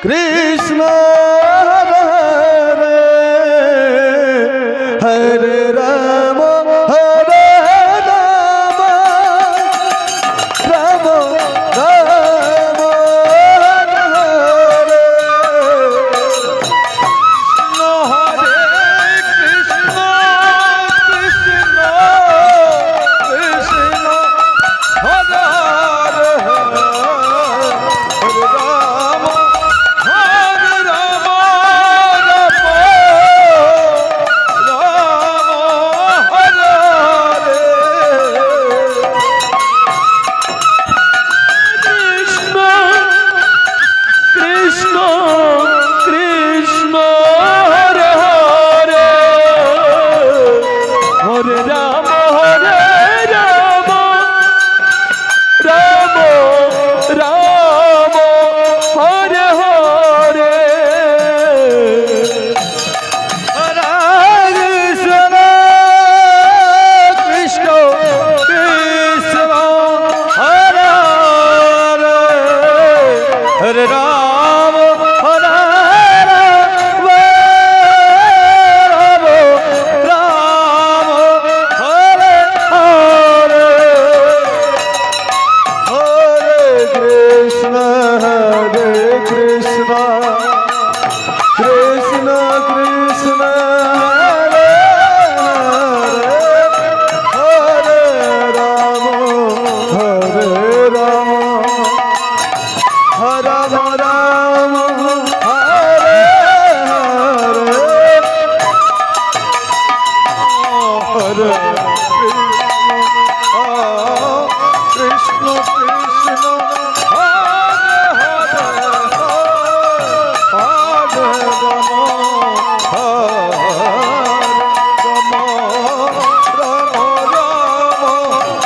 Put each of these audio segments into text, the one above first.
Krishna Hare Ram Hare Ram Ram Ram Hare Hare Krishna Krishna Krishna Hare Hare Ram Hare Ram Ram Hare Krishna Krishna Krishna Hare Hare Hare Ram Ram Ram Hare Hare Krishna Krishna Krishna Hare Hare Hare Ram Hare Ram Ram Hare Hare Hare Krishna Krishna Krishna Krishna Hare Hare Ram Hare Ram Ram Ram Hare Hare Krishna Krishna Hare Hare Hare Ram Ram Ram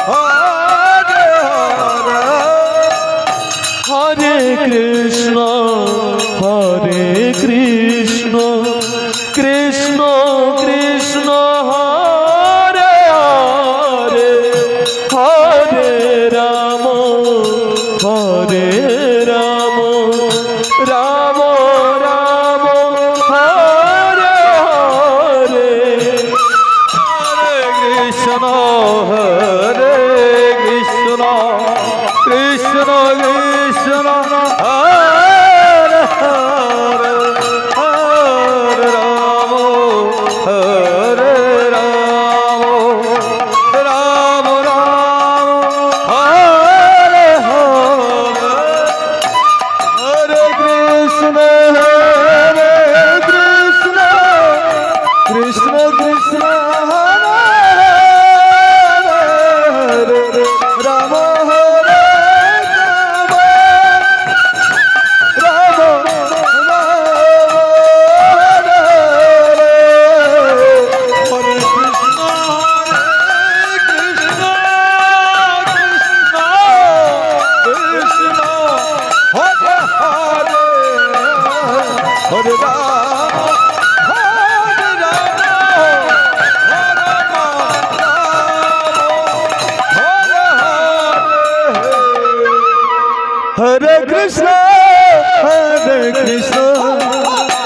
Hare Hare Krishna Krishna Krishna Hare Hare Hare Ram Ram Ram Hare Hare Krishna Hare Krishna Krishna Krishna Hare Hare Hare Ram Hare Ram Ram Ram Hare Hare Hare Krishna Krishna Krishna Hare Hare Ram Hare Ram Ram Hare Hare Krishna Krishna Krishna Hare Hare Hare Ram Hare Krishna,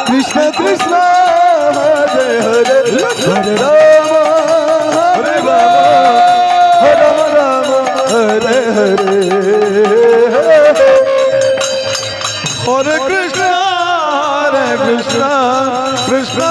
Krishna Krishna, Hare Hare, Hare Rama, Hare Rama, Hare Hare, Hare Krishna, Krishna